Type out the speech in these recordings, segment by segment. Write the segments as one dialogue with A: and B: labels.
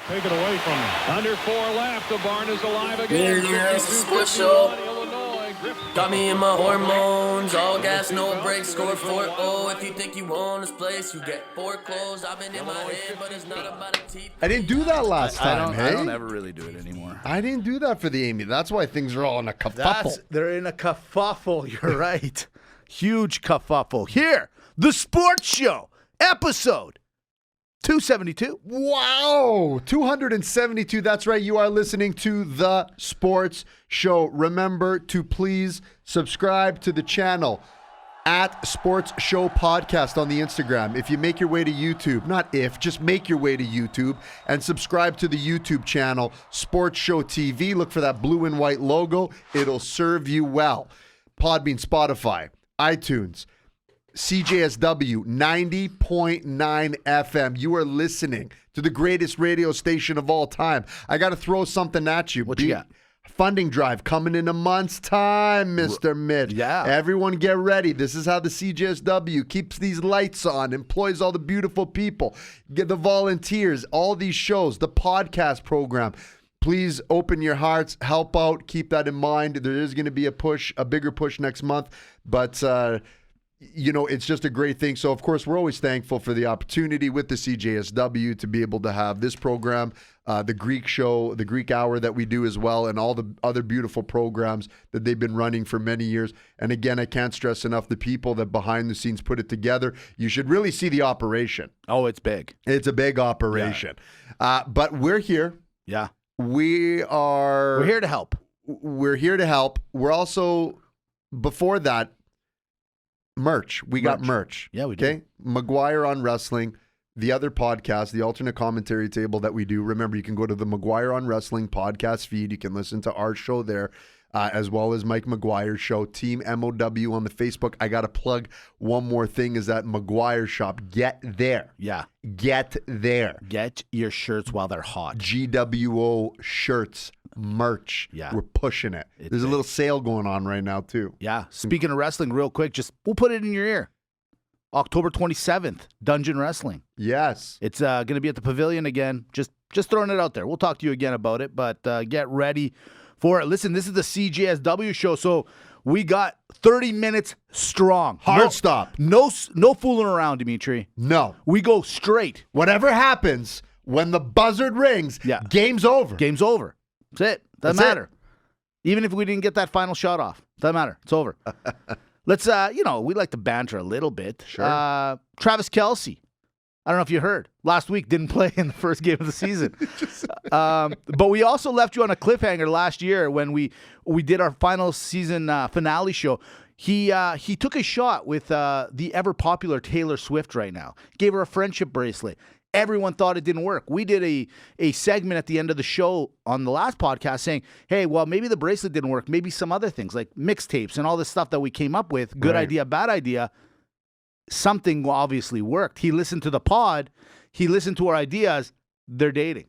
A: Take it away from him. Under 4 left. The barn is alive again.
B: Yeah, it's a sports show. Got me in my hormones. All gas, no brakes. Score 4-0. If you think you own this place, you get foreclosed. I've been in my head, but it's not about a teeth.
C: I didn't do that last time,
D: I don't ever really do it anymore.
C: I didn't do that for the Amy. That's why things are all in a kerfuffle.
D: They're in a kerfuffle. You're right. Huge kerfuffle. Here, the sports show, episode 272.
C: Wow, 272. That's right. You are listening to the sports show. Remember to please subscribe to the channel at Sports Show Podcast on the Instagram. If you make your way to YouTube, just make your way to YouTube and subscribe to the YouTube channel, Sports Show TV. Look for that blue and white logo. It'll serve you well. Podbean, Spotify, iTunes, CJSW 90.9 FM. You are listening to the greatest radio station of all time. I got to throw something at you.
D: What you got?
C: Funding drive coming in a month's time, Mr. Mitch.
D: Yeah.
C: Everyone get ready. This is how the CJSW keeps these lights on, employs all the beautiful people, get the volunteers, all these shows, the podcast program. Please open your hearts, help out, keep that in mind. There is going to be a bigger push next month, but it's just a great thing. So, of course, we're always thankful for the opportunity with the CJSW to be able to have this program, the Greek show, the Greek hour that we do as well, and all the other beautiful programs that they've been running for many years. And again, I can't stress enough the people that behind the scenes put it together. You should really see the operation.
D: Oh, it's big.
C: It's a big operation. Yeah. But we're here.
D: Yeah.
C: We're
D: here to help.
C: We're here to help. We're also, before that, merch. We got merch.
D: Yeah, we do.
C: Okay? McGuire on Wrestling, the other podcast, the alternate commentary table that we do. Remember, you can go to the McGuire on Wrestling podcast feed. You can listen to our show there, as well as Mike McGuire's show, Team MOW on the Facebook. I got to plug one more thing, is that McGuire shop. Get there.
D: Yeah.
C: Get there.
D: Get your shirts while they're hot.
C: GWO shirts, merch.
D: Yeah.
C: We're pushing it. There's a little sale going on right now, too.
D: Yeah. Speaking of wrestling, real quick, we'll put it in your ear. October 27th, Dungeon Wrestling.
C: Yes.
D: It's going to be at the Pavilion again. Just throwing it out there. We'll talk to you again about it, but get ready for it. Listen, this is the CJSW show, so we got 30 minutes strong.
C: Hard stop.
D: No fooling around, Dimitri.
C: No.
D: We go straight.
C: Whatever happens, when the buzzard rings, game's over.
D: Game's over. That's it. Doesn't matter. Even if we didn't get that final shot off. Doesn't matter. It's over. Let's, we like to banter a little bit.
C: Sure.
D: Travis Kelce. I don't know if you heard. Last week didn't play in the first game of the season. But we also left you on a cliffhanger last year when we did our final season finale show. He took a shot with the ever popular Taylor Swift right now. Gave her a friendship bracelet. Everyone thought it didn't work. We did a segment at the end of the show on the last podcast saying, hey, well, maybe the bracelet didn't work. Maybe some other things like mixtapes and all this stuff that we came up with. Good idea, bad idea. Something obviously worked. He listened to the pod. He listened to our ideas. They're dating.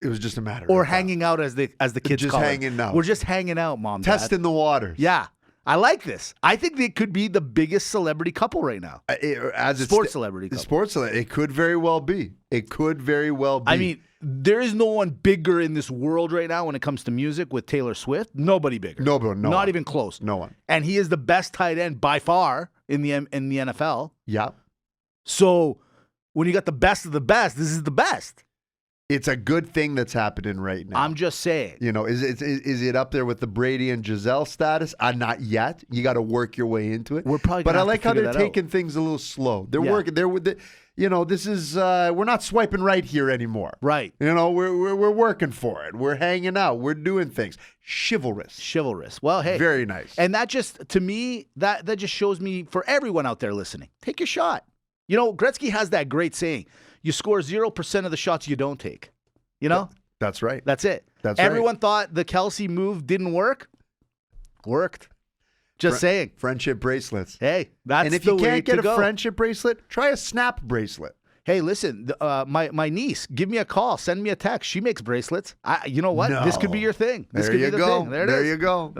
C: It was just a matter
D: or
C: of
D: hanging out as the kids
C: just
D: call it.
C: hanging out.
D: We're just hanging out, Mom.
C: Testing the waters.
D: Yeah. I like this. I think they could be the biggest celebrity couple right now. Celebrity couple.
C: Sports celebrity. It could very well be. It could very well be.
D: I mean, there is no one bigger in this world right now when it comes to music with Taylor Swift. Nobody bigger.
C: No
D: Not
C: one.
D: even close.
C: No one.
D: And he is the best tight end by far in the NFL.
C: Yeah.
D: So when you got the best of the best, this is the best.
C: It's a good thing that's happening right now.
D: I'm just saying.
C: Is it up there with the Brady and Giselle status? Not yet. You got to work your way into it.
D: We're probably.
C: But I like how they're taking things a little slow. They're working. They're with the. This is we're not swiping right here anymore.
D: Right.
C: We're working for it. We're hanging out. We're doing things. Chivalrous.
D: Well, hey.
C: Very nice.
D: And that just, to me, that just shows me, for everyone out there listening, take your shot. Gretzky has that great saying. You score 0% of the shots you don't take.
C: That's right.
D: That's it. Everyone thought the Kelce move didn't work. Worked. Just saying.
C: Friendship bracelets.
D: Hey, that's the way to go.
C: And if you can't get a friendship bracelet, try a snap bracelet.
D: hey, listen, my niece, give me a call, send me a text. She makes bracelets. You know what? This could be your thing. This
C: There
D: could
C: you
D: be the
C: go.
D: thing. There
C: you go.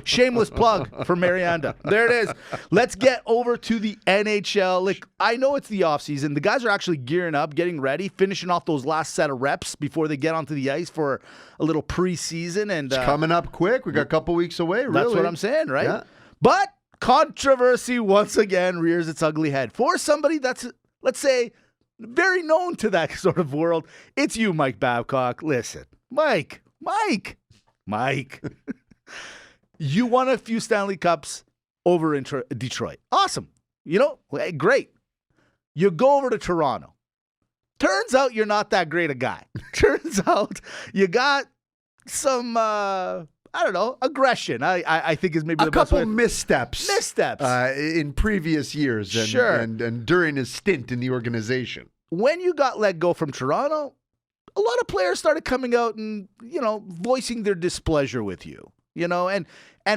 D: Shameless plug for Marianda. There it is. Let's get over to the NHL. Like, I know it's the offseason. The guys are actually gearing up, getting ready, finishing off those last set of reps before they get onto the ice for a little preseason. And
C: It's coming up quick. We got a couple weeks away, really.
D: That's what I'm saying, right?
C: Yeah.
D: But controversy once again rears its ugly head. For somebody that's, let's say, very known to that sort of world, it's you, Mike Babcock. Listen, Mike. You won a few Stanley Cups over in Detroit. Awesome. You know, great. You go over to Toronto. Turns out you're not that great a guy. Turns out you got some, aggression. I think is maybe the best way.
C: A couple missteps. In previous years and during his stint in the organization.
D: When you got let go from Toronto, a lot of players started coming out and, voicing their displeasure with you, and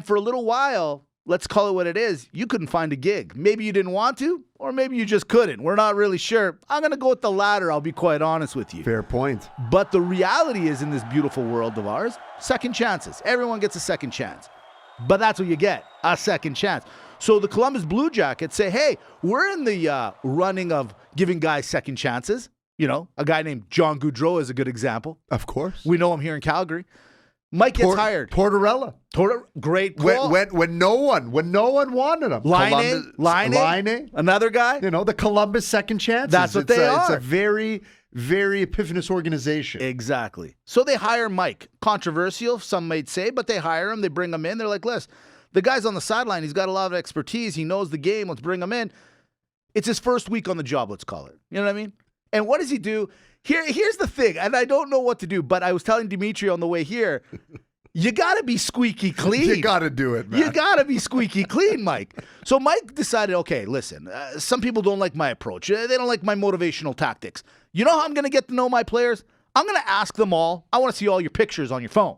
D: for a little while, let's call it what it is, you couldn't find a gig. Maybe you didn't want to, or maybe you just couldn't. We're not really sure. I'm going to go with the latter, I'll be quite honest with you.
C: Fair point.
D: But the reality is, in this beautiful world of ours, second chances. Everyone gets a second chance. But that's what you get, a second chance. So the Columbus Blue Jackets say, hey, we're in the running of giving guys second chances. A guy named John Gaudreau is a good example.
C: Of course.
D: We know him here in Calgary. Mike gets hired.
C: Tortorella.
D: Great call.
C: When no one wanted him.
D: Line, another guy.
C: The Columbus second chances.
D: That's what they are.
C: It's a very, very epiphanous organization.
D: Exactly. So they hire Mike. Controversial, some might say, but they hire him. They bring him in. They're like, listen, the guy's on the sideline. He's got a lot of expertise. He knows the game. Let's bring him in. It's his first week on the job, let's call it. You know what I mean? And what does he do? Here's the thing, and I don't know what to do, but I was telling Dimitri on the way here, you got to be squeaky clean.
C: You got to do it, man.
D: You got to be squeaky clean, Mike. So Mike decided, okay, listen, some people don't like my approach. They don't like my motivational tactics. You know how I'm going to get to know my players? I'm going to ask them all. I want to see all your pictures on your phone.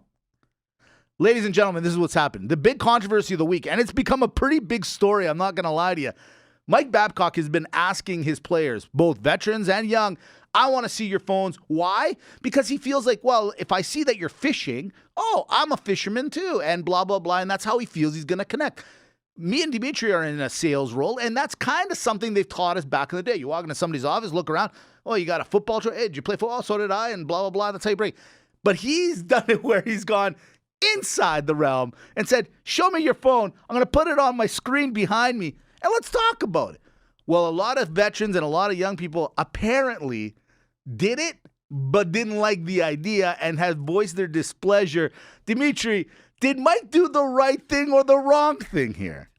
D: Ladies and gentlemen, this is what's happened. The big controversy of the week, and it's become a pretty big story, I'm not going to lie to you. Mike Babcock has been asking his players, both veterans and young, I want to see your phones. Why? Because he feels like, well, if I see that you're fishing, I'm a fisherman too, and blah, blah, blah, and that's how he feels he's going to connect. Me and Dimitri are in a sales role, and that's kind of something they've taught us back in the day. You walk into somebody's office, look around, you got a football trophy, hey, did you play football? So did I, and blah, blah, blah, that's how you break. But he's done it where he's gone inside the realm and said, show me your phone. I'm going to put it on my screen behind me, and let's talk about it. Well, a lot of veterans and a lot of young people apparently did it, but didn't like the idea and have voiced their displeasure. Dimitri, did Mike do the right thing or the wrong thing here?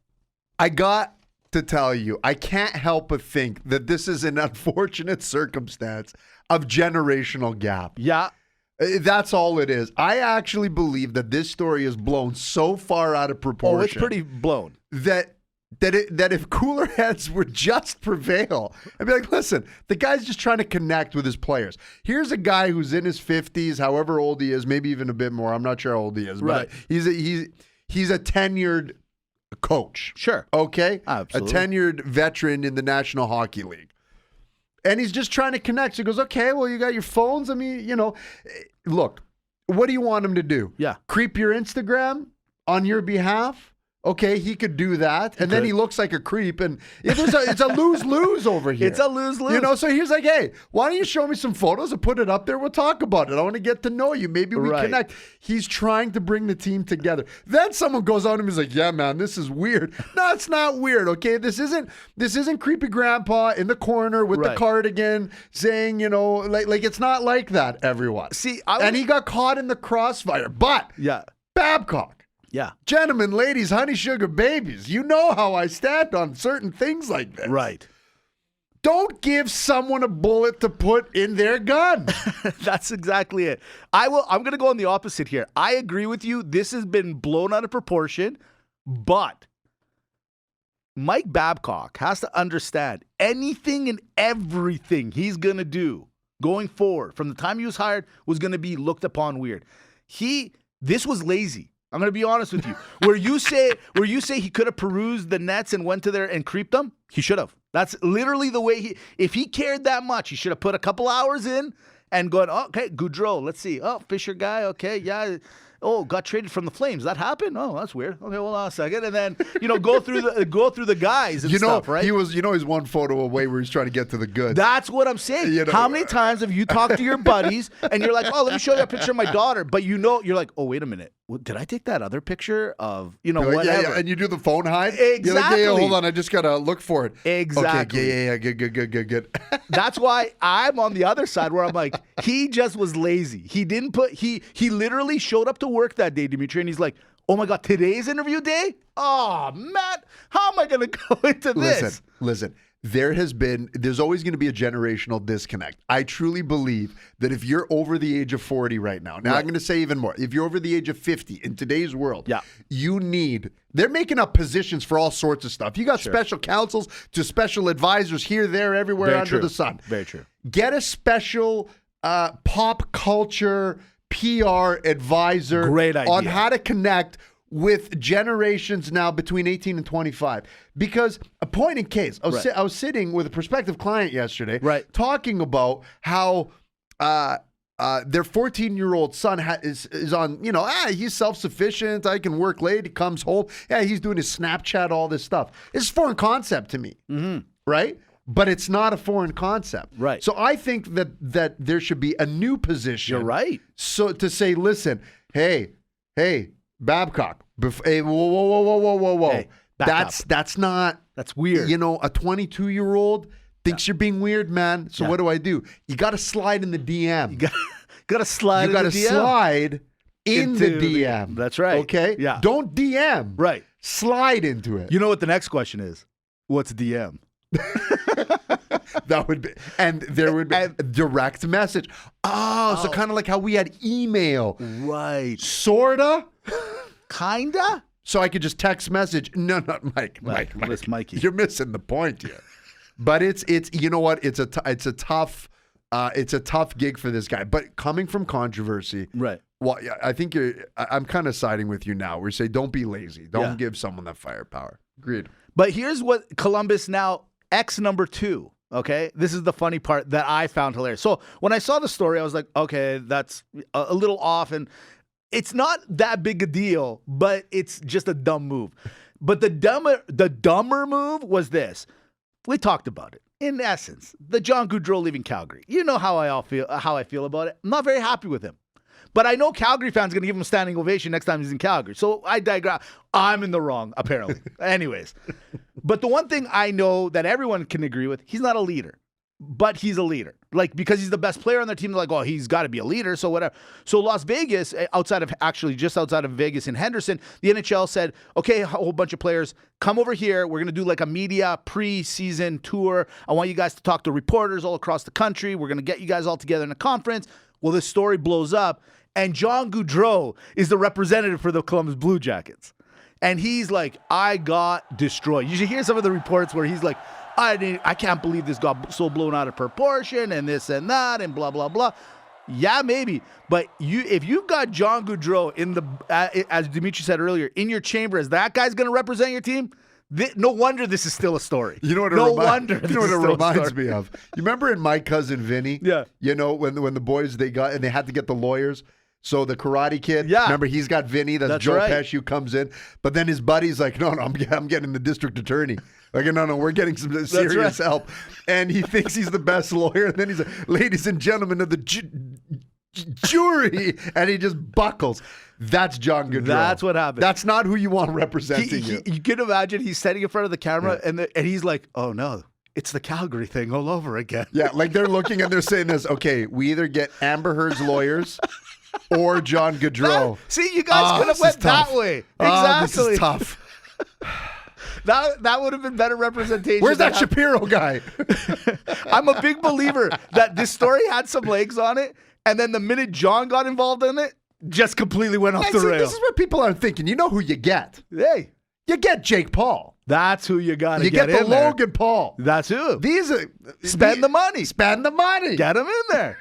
C: I got to tell you, I can't help but think that this is an unfortunate circumstance of generational gap.
D: Yeah.
C: That's all it is. I actually believe that this story is blown so far out of proportion.
D: Oh, it's pretty blown.
C: That if cooler heads would just prevail, I'd be like, listen, the guy's just trying to connect with his players. Here's a guy who's in his 50s, however old he is, maybe even a bit more. I'm not sure how old he is,
D: right.
C: But he's a tenured coach.
D: Sure.
C: Okay?
D: Absolutely.
C: A tenured veteran in the National Hockey League. And he's just trying to connect. So he goes, okay, well, you got your phones. I mean, look, what do you want him to do?
D: Yeah.
C: Creep your Instagram on your behalf? Okay, he could do that. And then he looks like a creep. And it's a lose-lose over here.
D: It's a lose-lose.
C: So he's like, hey, why don't you show me some photos and put it up there? We'll talk about it. I want to get to know you. Maybe we connect. He's trying to bring the team together. Then someone goes on and he's like, yeah, man, this is weird. No, it's not weird, okay? This isn't creepy grandpa in the corner with the cardigan saying, like it's not like that, everyone.
D: See,
C: and he got caught in the crossfire. But Babcock.
D: Yeah.
C: Gentlemen, ladies, honey, sugar, babies, you know how I stand on certain things like this.
D: Right.
C: Don't give someone a bullet to put in their gun.
D: That's exactly it. I'm going to go on the opposite here. I agree with you. This has been blown out of proportion, but Mike Babcock has to understand anything and everything he's going to do going forward from the time he was hired was going to be looked upon weird. This was lazy. I'm going to be honest with you. Where you say he could have perused the nets and went to there and creeped them, he should have. That's literally the way if he cared that much, he should have put a couple hours in and gone, oh, okay, Goudreau, let's see. Oh, Fisher guy, okay, yeah. Oh, got traded from the Flames. That happened? Oh, that's weird. Okay, hold on a second. And then, go through the guys and stuff, right?
C: He was, he's one photo away where he's trying to get to the goods.
D: That's what I'm saying. How many times have you talked to your buddies and you're like, oh, let me show you a picture of my daughter. But you're like, oh, wait a minute. Did I take that other picture of, whatever?
C: Yeah, and you do the phone hide?
D: Exactly.
C: You're like, yeah, hold on. I just got to look for it.
D: Exactly.
C: Okay, yeah. Good.
D: That's why I'm on the other side where I'm like, he just was lazy. He didn't he literally showed up to work that day, Dimitri, and he's like, oh my God, today's interview day? Oh, Matt, how am I going to go into this?
C: Listen. There's always going to be a generational disconnect. I truly believe that if you're over the age of 40 right now, I'm going to say even more, if you're over the age of 50 in today's world, they're making up positions for all sorts of stuff. You got special counsels to special advisors here, there, everywhere under the sun.
D: Very true.
C: Get a special pop culture PR advisor
D: Great idea.
C: on how to connect with generations now between 18 and 25. Because a point in case, I was sitting with a prospective client yesterday talking about how their 14-year-old son is on, he's self-sufficient, I can work late, he comes home, he's doing his Snapchat, all this stuff. It's a foreign concept to me, right? But it's not a foreign concept.
D: Right.
C: So I think that there should be a new position.
D: You're right.
C: So to say, listen, hey, Babcock. Hey, whoa.
D: Hey,
C: that's not.
D: That's weird.
C: A 22-year-old thinks you're being weird, man. So what do? You got to slide in the DM.
D: You got to slide.
C: You got to slide in the
D: into
C: DM.
D: That's right.
C: Okay.
D: Yeah.
C: Don't DM.
D: Right.
C: Slide into it.
D: You know what the next question is? What's DM?
C: That would be, and there would be a direct message. So kind of like how we had email.
D: Right.
C: Sorta.
D: Kinda?
C: So I could just text message. No, not Mike.
D: Listen, Mikey.
C: You're missing the point here. But it's you know what? It's a tough gig for this guy. But coming from controversy,
D: right?
C: Well, I think I'm kind of siding with you now. We say don't be lazy. Don't give someone that firepower. Agreed.
D: But here's what Columbus now X number 2. Okay, this is the funny part that I found hilarious. So when I saw the story, I was like, okay, that's a little off, and it's not that big a deal, but it's just a dumb move. But the dumber move was this. We talked about it. In essence, the John Goudreau leaving Calgary. You know how I feel about it. I'm not very happy with him. But I know Calgary fans are going to give him a standing ovation next time he's in Calgary. So I digress. I'm in the wrong, apparently. Anyways. But the one thing I know that everyone can agree with, he's not a leader. But he's a leader. Like, because he's the best player on their team, they're like, oh, he's got to be a leader, so whatever. So Las Vegas, just outside of Vegas in Henderson, the NHL said, okay, a whole bunch of players, come over here. We're going to do like a media pre-season tour. I want you guys to talk to reporters all across the country. We're going to get you guys all together in a conference. Well, this story blows up, and John Goudreau is the representative for the Columbus Blue Jackets. And he's like, I got destroyed. You should hear some of the reports where he's like, I can't believe this got so blown out of proportion and this and that and blah, blah, blah. Yeah, maybe. But if you've got John Goudreau in as Dimitri said earlier, in your chamber, as that guy's going to represent your team, no wonder this is still a story.
C: You know what it reminds me of? You remember in My Cousin Vinny?
D: Yeah.
C: You know, when the boys, they had to get the lawyers. So the Karate Kid, remember, he's got Vinny, that's Joe Pesci who comes in. But then his buddy's like, no, I'm getting the district attorney. Like, no, we're getting some serious help. And he thinks he's the best lawyer. And then he's like, ladies and gentlemen of the jury. And he just buckles. That's John Goudreau.
D: That's what happened.
C: That's not who you want representing you.
D: You can imagine he's standing in front of the camera and he's like, oh, no. It's the Calgary thing all over again. Yeah,
C: like they're looking and they're saying this, okay, we either get Amber Heard's lawyers or John Goudreau.
D: See, you guys could have went that way. Exactly.
C: This is tough.
D: That would have been better representation.
C: Where's that Shapiro guy?
D: I'm a big believer that this story had some legs on it, and then the minute John got involved in it, just completely went off the rails.
C: This is what people aren't thinking. You know who you get.
D: Hey.
C: You get Jake Paul.
D: That's who you got to get in
C: there. You get the Logan Paul.
D: That's who.
C: Spend the money.
D: Get him in there.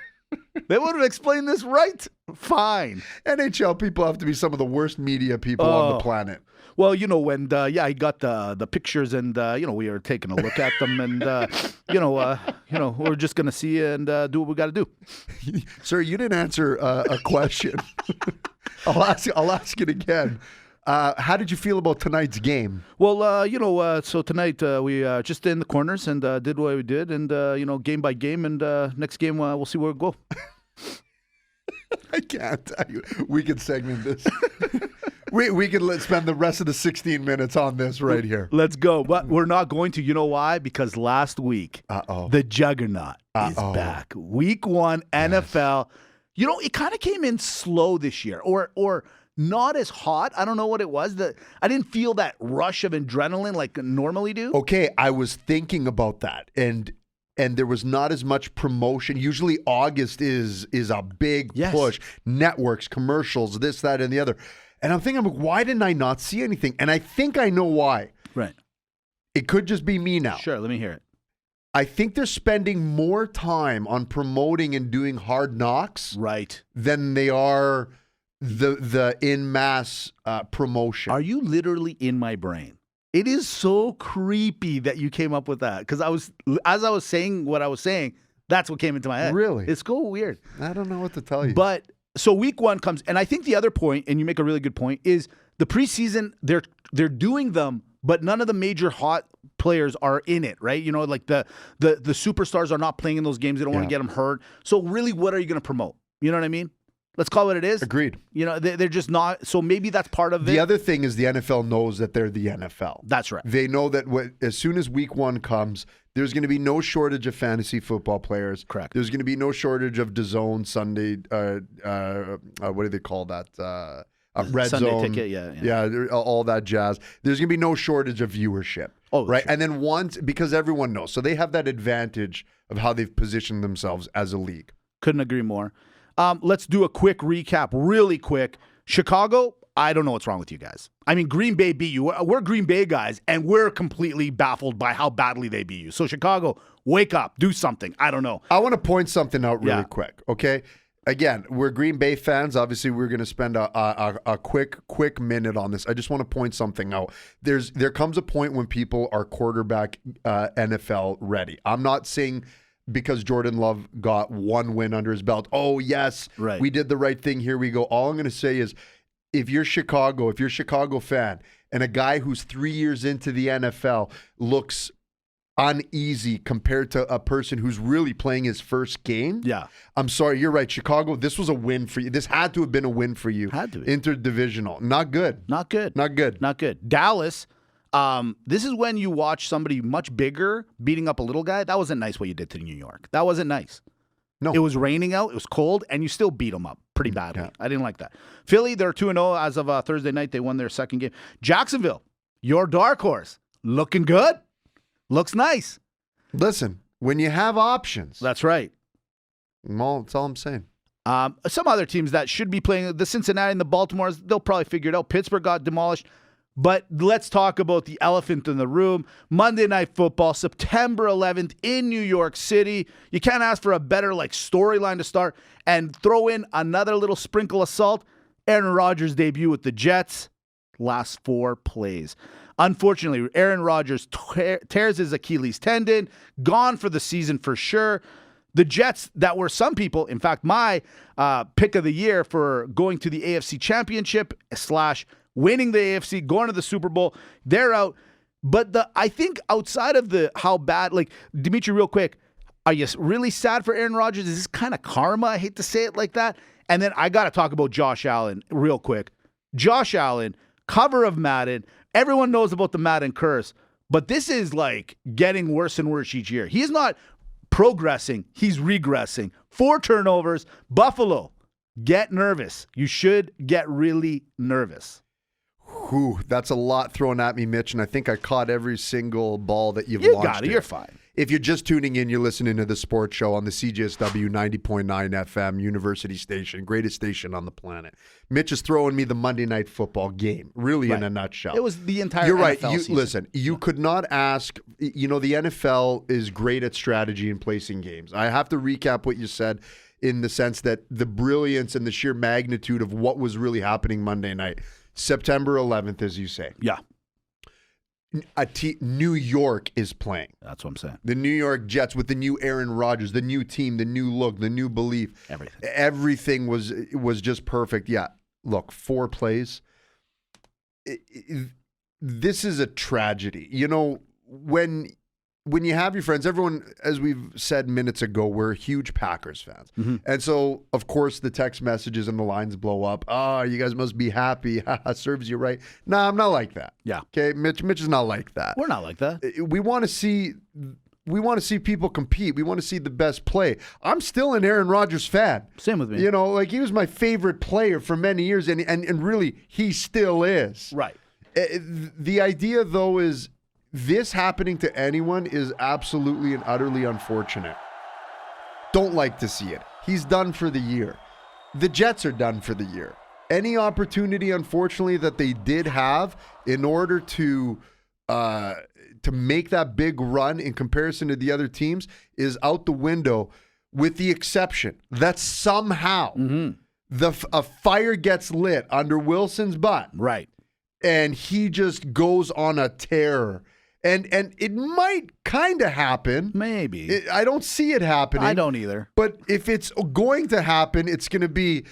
D: They would have explained this right. Fine.
C: NHL people have to be some of the worst media people on the planet.
D: Well, when he got the pictures, and we were taking a look at them, and we're just gonna see and do what we got to do.
C: Sir, you didn't answer a question. I'll ask it again. How did you feel about tonight's game?
D: Well, so tonight we just in the corners and did what we did, and game by game, and next game we'll see where we go.
C: I can't tell you. We could segment this. we could spend the rest of the 16 minutes on this right here.
D: Let's go. But we're not going to. You know why? Because last week, the juggernaut is back. Week 1 NFL. Yes. It kind of came in slow this year, or not as hot. I don't know what it was. I didn't feel that rush of adrenaline like I normally do.
C: Okay, I was thinking about that, and there was not as much promotion. Usually August is a big push. Networks, commercials, this, that, and the other. And I'm thinking, why didn't I not see anything? And I think I know why.
D: Right.
C: It could just be me now.
D: Sure, let me hear it.
C: I think they're spending more time on promoting and doing hard knocks than they are the in mass promotion.
D: Are you literally in my brain? It is so creepy that you came up with that, because as I was saying what I was saying, that's what came into my head.
C: Really?
D: It's so weird.
C: I don't know what to tell you.
D: But so week 1 comes, and I think the other point, and you make a really good point, is the preseason. They're doing them, but none of the major hot players are in it, right? Like the superstars are not playing in those games. They don't want to get them hurt. So really, what are you going to promote? You know what I mean? Let's call it what it is.
C: Agreed.
D: They're just not. So maybe that's part of it.
C: The other thing is the NFL knows that they're the NFL.
D: That's right.
C: They know that as soon as week 1 comes, there's going to be no shortage of fantasy football players.
D: Correct.
C: There's going to be no shortage of DAZN Sunday. What do they call that? Red
D: Sunday
C: Zone.
D: Ticket. Yeah.
C: Yeah, all that jazz. There's going to be no shortage of viewership.
D: Oh,
C: right.
D: Sure.
C: And then because everyone knows, so they have that advantage of how they've positioned themselves as a league.
D: Couldn't agree more. Let's do a quick recap, really quick. Chicago, I don't know what's wrong with you guys. I mean, Green Bay beat you. We're Green Bay guys, and we're completely baffled by how badly they beat you. So, Chicago, wake up. Do something. I don't know.
C: I want to point something out really quick, okay? Again, we're Green Bay fans. Obviously, we're going to spend a quick minute on this. I just want to point something out. There comes a point when people are quarterback NFL ready. I'm not saying because Jordan Love got 1 win under his belt, oh, yes, we did the right thing, here we go. All I'm going to say is if you're a Chicago fan, and a guy who's 3 years into the NFL looks uneasy compared to a person who's really playing his first game, I'm sorry, you're right. Chicago, this was a win for you. This had to have been a win for you.
D: Had to be.
C: Interdivisional. Not good.
D: Not good.
C: Not good.
D: Not good. Dallas, this is when you watch somebody much bigger beating up a little guy. That wasn't nice what you did to New York. That wasn't nice.
C: No.
D: It was raining out. It was cold, and you still beat them up pretty badly.
C: Yeah.
D: I didn't like that. Philly, they're 2-0 as of Thursday night. They won their second game. Jacksonville, your dark horse, looking good. Looks nice.
C: Listen, when you have options.
D: That's right.
C: That's all I'm saying.
D: Some other teams that should be playing, the Cincinnati and the Baltimores, they'll probably figure it out. Pittsburgh got demolished. But let's talk about the elephant in the room. Monday Night Football, September 11th in New York City. You can't ask for a better storyline to start. And throw in another little sprinkle of salt. Aaron Rodgers' debut with the Jets. Last 4 plays. Unfortunately, Aaron Rodgers tears his Achilles tendon. Gone for the season for sure. The Jets that were some people, in fact, my pick of the year for going to the AFC Championship / winning the AFC, going to the Super Bowl, they're out. But I think outside of how bad, Dimitri, real quick, are you really sad for Aaron Rodgers? Is this kind of karma? I hate to say it like that. And then I got to talk about Josh Allen real quick. Josh Allen, cover of Madden. Everyone knows about the Madden curse, but this is getting worse and worse each year. He's not progressing. He's regressing. 4 turnovers. Buffalo, get nervous. You should get really nervous.
C: Whew, that's a lot thrown at me, Mitch, and I think I caught every single ball that you've
D: You
C: launched.
D: got it. You're fine.
C: If you're just tuning in, you're listening to the sports show on the CJSW 90.9 FM University Station, greatest station on the planet. Mitch is throwing me the Monday Night Football game, really in a nutshell.
D: It was the entire
C: You're right.
D: NFL season.
C: Listen, you could not ask, the NFL is great at strategy and placing games. I have to recap what you said. in the sense that the brilliance and the sheer magnitude of what was really happening Monday night. September 11th, as you say.
D: Yeah.
C: New York is playing.
D: That's what I'm saying.
C: The New York Jets with the new Aaron Rodgers, the new team, the new look, the new belief. Everything was just perfect. Yeah. Look, 4 plays. This is a tragedy. You know, when you have your friends, everyone, as we've said minutes ago, we're huge Packers fans. And so, of course, the text messages and the lines blow up. Oh, you guys must be happy. Serves you right. No, I'm not like that.
D: Yeah.
C: Okay, Mitch is not like that.
D: We're not like that.
C: We want to see people compete. We want to see the best play. I'm still an Aaron Rodgers fan.
D: Same with me.
C: You know, like he was my favorite player for many years, and really, he still is.
D: Right.
C: The idea, though, is this happening to anyone is absolutely and utterly unfortunate. Don't like to see it. He's done for the year. The Jets are done for the year. Any opportunity, unfortunately, that they did have in order to make that big run in comparison to the other teams is out the window, with the exception that somehow a fire gets lit under Wilson's butt.
D: Right.
C: And he just goes on a tear. And it might kind of happen.
D: Maybe.
C: I don't see it happening.
D: I don't either.
C: But if it's going to happen, it's going to be,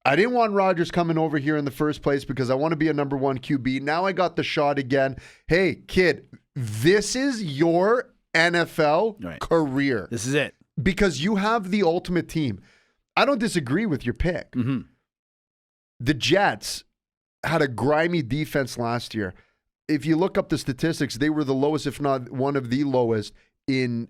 C: I didn't want Rodgers coming over here in the first place because I want to be a number 1 QB. Now I got the shot again. Hey, kid, this is your NFL career.
D: This is it.
C: Because you have the ultimate team. I don't disagree with your pick. The Jets had a grimy defense last year. If you look up the statistics, they were the lowest, if not one of the lowest, in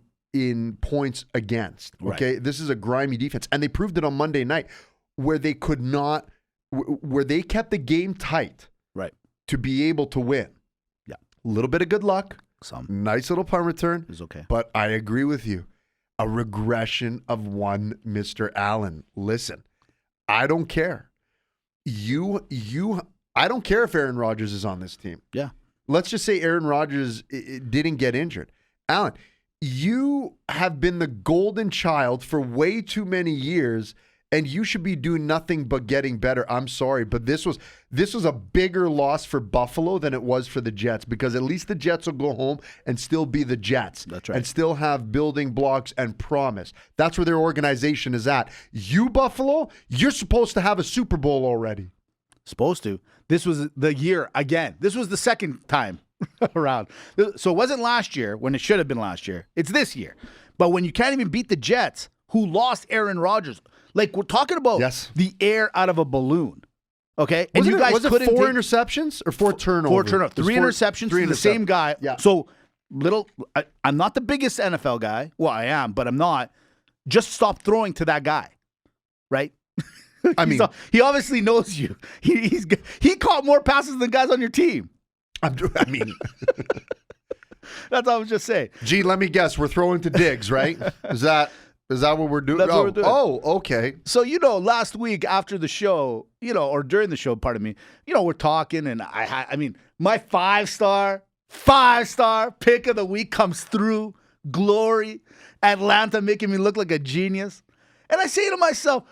C: points against. Okay, right. This is a grimy defense, and they proved it on Monday night, where they could not, where they kept the game tight,
D: right,
C: to be able to win.
D: Yeah,
C: a little bit of good luck,
D: some
C: nice little punt return.
D: It's okay,
C: but I agree with you. A regression of one Mr. Allen. Listen, I don't care. I don't care if Aaron Rodgers is on this team.
D: Yeah.
C: Let's just say Aaron Rodgers didn't get injured. Allen, you have been the golden child for way too many years, and you should be doing nothing but getting better. I'm sorry, but this was a bigger loss for Buffalo than it was for the Jets, because at least the Jets will go home and still be the Jets.
D: That's right.
C: And still have building blocks and promise. That's where their organization is at. You, Buffalo, you're supposed to have a Super Bowl already.
D: Supposed to. This was the year again. This was the second time around. So it wasn't last year when it should have been last year. It's this year. But when you can't even beat the Jets, who lost Aaron Rodgers, like we're talking about the air out of a balloon. Okay? And you guys
C: was it 4 interceptions or 4 turnovers?
D: 4 turnovers. 3 interceptions from the same guy.
C: Yeah.
D: So I'm not the biggest NFL guy. Well, I am, but I'm not. Just stop throwing to that guy. Right?
C: I mean,
D: he obviously knows you. He caught more passes than guys on your team.
C: I mean,
D: that's all I was just saying.
C: Gee, let me guess. We're throwing to Diggs, right? Is that what we're doing?
D: That's what we're doing.
C: Oh, okay.
D: So, last week after the show, or during the show, pardon me, we're talking, and I mean, my 5-star pick of the week comes through. Glory. Atlanta making me look like a genius. And I say to myself,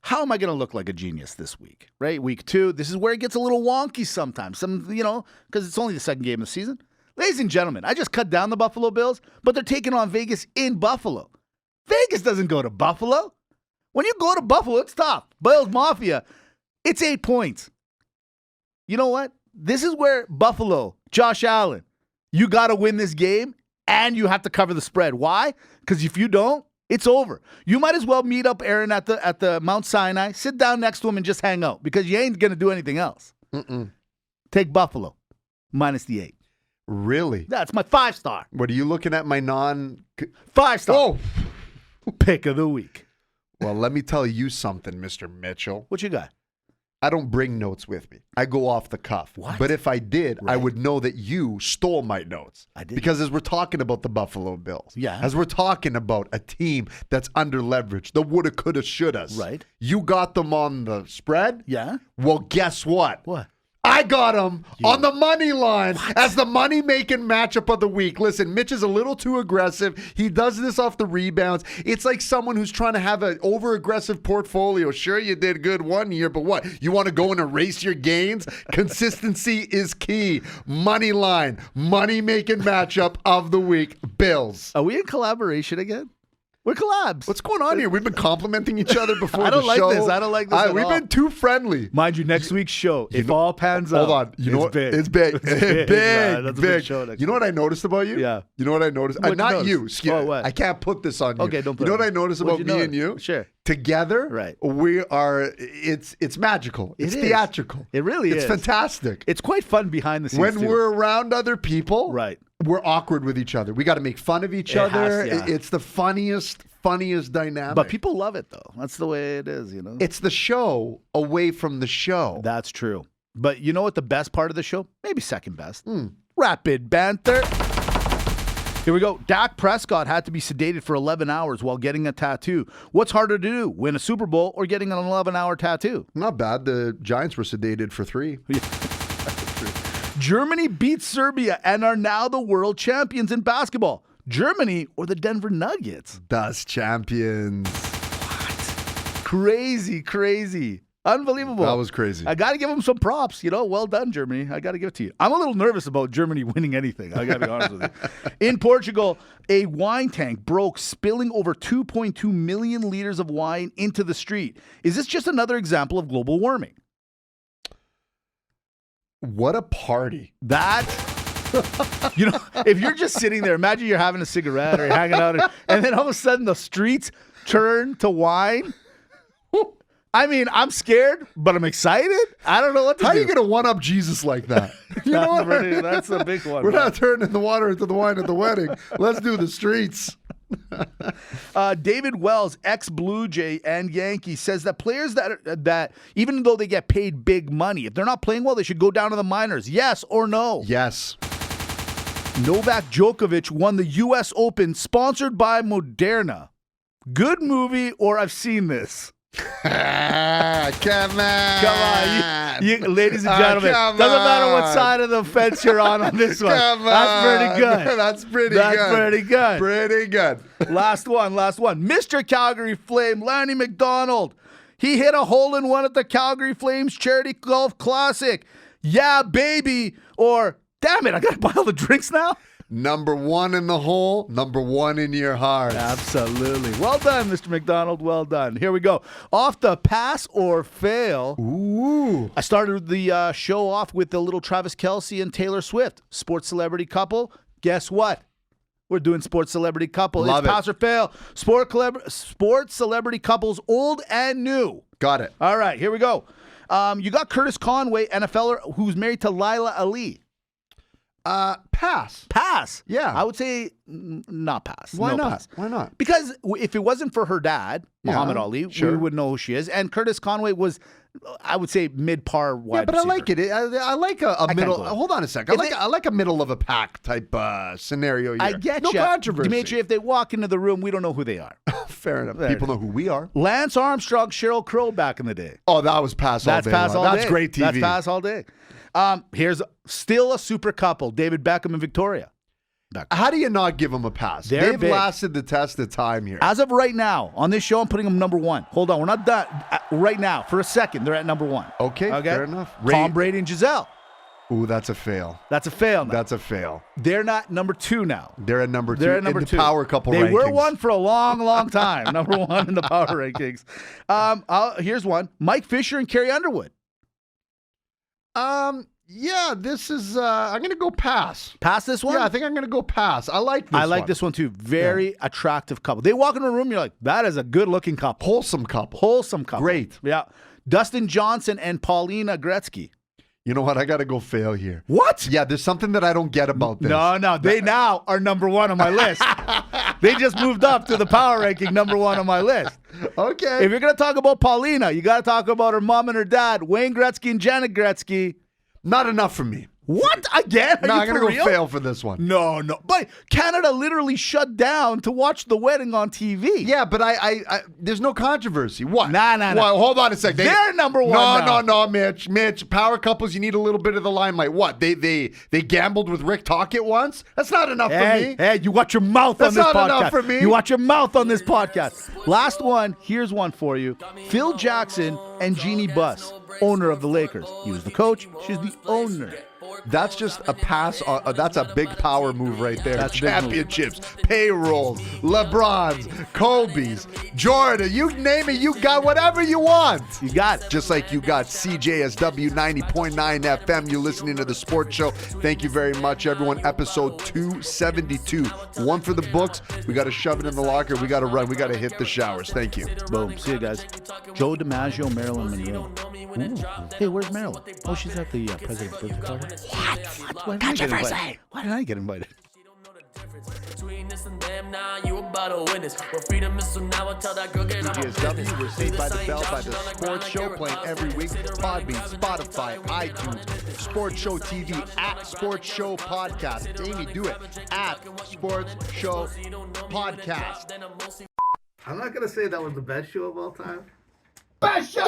D: how am I going to look like a genius this week, right? Week 2, this is where it gets a little wonky sometimes. Because it's only the second game of the season. Ladies and gentlemen, I just cut down the Buffalo Bills, but they're taking on Vegas in Buffalo. Vegas doesn't go to Buffalo. When you go to Buffalo, it's tough. Bills Mafia, it's 8 points. You know what? This is where Buffalo, Josh Allen, you got to win this game, and you have to cover the spread. Why? Because if you don't, it's over. You might as well meet up Aaron at the Mount Sinai, sit down next to him, and just hang out, because you ain't going to do anything else. Take Buffalo, minus the 8.
C: Really?
D: That's my 5-star.
C: What are you looking at? My
D: 5-star.
C: Oh,
D: pick of the week.
C: Well, let me tell you something, Mr. Mitchell.
D: What you got?
C: I don't bring notes with me. I go off the cuff.
D: What?
C: But if I did, I would know that you stole my notes.
D: I did.
C: Because as we're talking about the Buffalo Bills,
D: yeah,
C: as we're talking about a team that's under leveraged, the woulda, coulda, shouldas,
D: right?
C: You got them on the spread.
D: Yeah.
C: Well, guess what?
D: What?
C: I got him on the money line as the money-making matchup of the week. Listen, Mitch is a little too aggressive. He does this off the rebounds. It's like someone who's trying to have an over-aggressive portfolio. Sure, you did good one year, but what? You want to go and erase your gains? Consistency is key. Money line, money-making matchup of the week, Bills.
D: Are we in collaboration again? We're collabs.
C: What's going on here? We've been complimenting each other before
D: I don't
C: the
D: like
C: show.
D: this. I don't like this at
C: We've
D: all.
C: been too friendly.
D: Mind you, next week's show, if all pans out,
C: Hold on. You know what?
D: big.
C: It's big.
D: It's big. Man, that's a big
C: big.
D: show next
C: You know what I noticed about you?
D: Yeah.
C: You know what I noticed?
D: What'd you
C: Not
D: notice?
C: you. Excuse
D: Oh, what?
C: I can't put this on you.
D: Okay, don't put
C: You know
D: it
C: what
D: on.
C: I noticed
D: What'd
C: about
D: you
C: me and
D: notice?
C: you?
D: Sure.
C: Together,
D: Right.
C: we are, it's magical. It's
D: is.
C: theatrical.
D: It really
C: It's
D: is.
C: fantastic.
D: It's quite fun behind the scenes,
C: When
D: too.
C: we're around other people,
D: Right.
C: we're awkward with each other. We got to make fun of each
D: It
C: other.
D: has to, yeah.
C: It's the funniest dynamic.
D: But people love it, though. That's the way it is, you know?
C: It's the show away from the show.
D: That's true. But you know what the best part of the show? Maybe second best. Rapid banter. Here we go. Dak Prescott had to be sedated for 11 hours while getting a tattoo. What's harder to do, win a Super Bowl or getting an 11-hour tattoo?
C: Not bad. The Giants were sedated for 3.
D: Germany beat Serbia and are now the world champions in basketball. Germany or the Denver Nuggets?
C: Das champions.
D: Crazy. Unbelievable.
C: That was crazy.
D: I got to give them some props. You know, well done, Germany. I got to give it to you. I'm a little nervous about Germany winning anything. I got to be honest with you. In Portugal, a wine tank broke, spilling over 2.2 million liters of wine into the street. Is this just another example of global warming?
C: What a party.
D: That, you know, if you're just sitting there, imagine you're having a cigarette or you're hanging out, and then all of a sudden the streets turn to wine. I mean, I'm scared, but I'm excited. I don't know what to do.
C: How are you going to one-up Jesus like that? You know what?
D: That's a big one.
C: We're
D: man.
C: not turning the water into the wine at the wedding. Let's do the streets.
D: David Wells, ex-Blue Jay and Yankee, says that players that even though they get paid big money, if they're not playing well, they should go down to the minors. Yes or no?
C: Yes.
D: Novak Djokovic won the U.S. Open, sponsored by Moderna. Good movie, or I've seen this.
C: Come on.
D: Come on, you, ladies and gentlemen. Doesn't matter what side of the fence you're on this one.
C: Come on.
D: That's pretty good.
C: That's pretty good. Pretty good.
D: Last one. Mr. Calgary Flame, Lanny McDonald. He hit a hole-in-one at the Calgary Flames Charity Golf Classic. Yeah, baby. Or, damn it, I got to buy all the drinks now?
C: Number 1 in the hole, number 1 in your heart.
D: Absolutely. Well done, Mr. McDonald. Well done. Here we go. Off the pass or fail.
C: Ooh.
D: I started the show off with the little Travis Kelce and Taylor Swift. Sports celebrity couple. Guess what? We're doing sports celebrity couple.
C: Love
D: it's
C: it.
D: pass or fail. Sports celebrity couples, old and new.
C: Got it.
D: All right, here we go. You got Curtis Conway, NFLer, who's married to Lila Ali.
C: Pass.
D: Pass.
C: Yeah.
D: I would say not pass.
C: Why
D: No
C: not?
D: pass.
C: Why not?
D: Because if it wasn't for her dad,
C: Yeah,
D: Muhammad Ali,
C: sure.
D: we would know who she is. And Curtis Conway was, I would say, mid-par wide
C: Yeah, but
D: receiver.
C: I like it. I like a
D: can't
C: middle.
D: go.
C: Hold on a second.
D: If
C: I like a middle of a pack type scenario here.
D: I get
C: no
D: you.
C: controversy.
D: Dimitri, if they walk into the room, we don't know who they are.
C: Fair enough. People know who we are.
D: Lance Armstrong, Sheryl Crow back in the day.
C: Oh, that was pass all
D: That's
C: day.
D: pass
C: long.
D: all day.
C: That's great TV.
D: That's pass all day. Here's still a super couple, David Beckham and Victoria.
C: How do you not give them a pass?
D: They're
C: They've
D: big.
C: lasted the test of time here.
D: As of right now, on this show, I'm putting them number 1. Hold on, we're not done. Right now, for a second, they're at number 1.
C: Okay, fair enough.
D: Tom Brady and Giselle.
C: Ooh, that's a fail.
D: That's a fail now.
C: That's a fail.
D: They're not number 2 now.
C: They're at number 2
D: They're at number
C: in the
D: 2.
C: power couple
D: They
C: rankings.
D: were 1 for a long time. Number 1 in the power rankings. Here's one. Mike Fisher and Carrie Underwood.
C: Yeah, this is, I'm going to go pass.
D: Pass this one?
C: Yeah, I think I'm going to go pass. I like this
D: I like this one too. Very attractive couple. They walk into a room, you're like, that is a good-looking couple.
C: Wholesome couple.
D: Wholesome couple.
C: Great.
D: Yeah. Dustin Johnson and Paulina Gretzky.
C: You know what? I got to go fail here.
D: What?
C: Yeah, there's something that I don't get about this.
D: No. They now are number 1 on my list. They just moved up to the power ranking number 1 on my list.
C: Okay.
D: If you're going to talk about Paulina, you got to talk about her mom and her dad, Wayne Gretzky and Janet Gretzky.
C: Not enough for me.
D: What? Again? Are
C: No,
D: you
C: I'm gonna
D: for
C: go
D: real?
C: fail for this one.
D: No. But Canada literally shut down to watch the wedding on TV.
C: Yeah, but I there's no controversy. What?
D: Nah.
C: Well, hold on a sec.
D: They're number one now.
C: No, Mitch. Power couples, you need a little bit of the limelight. What? They gambled with Rick Tocchet once? That's not enough for me.
D: Hey, you watch your mouth
C: That's
D: on this
C: not
D: podcast.
C: enough for me.
D: You watch your mouth on this podcast. Last one. Here's one for you. Phil Jackson and Jeannie Buss, owner of the Lakers. He was the coach. She's the owner.
C: That's just a pass. That's a big power move right there.
D: That's a big move.
C: Championships, payrolls, LeBrons, Kobe's, Jordan. You name it, you got whatever you want.
D: You got it.
C: Just like you got CJSW 90.9 FM. You're listening to The Sports Show. Thank you very much, everyone. Episode 272. One for the books. We got to shove it in the locker. We got to run. We got to hit the showers. Thank you.
D: Boom. See you guys. Joe DiMaggio, Marilyn Monroe. Ooh. Hey, where's Marilyn? Oh, she's at the president's birthday party. What? Why did I get invited? CJSW, we're saved by the bell by the Sports Show, playing every week. Podbean, Spotify, iTunes, Sports Show TV, at Sports Show Podcast. Amy, do it. At Sports Show Podcast.
E: I'm not going to say that was the best show of all time.
C: Best show!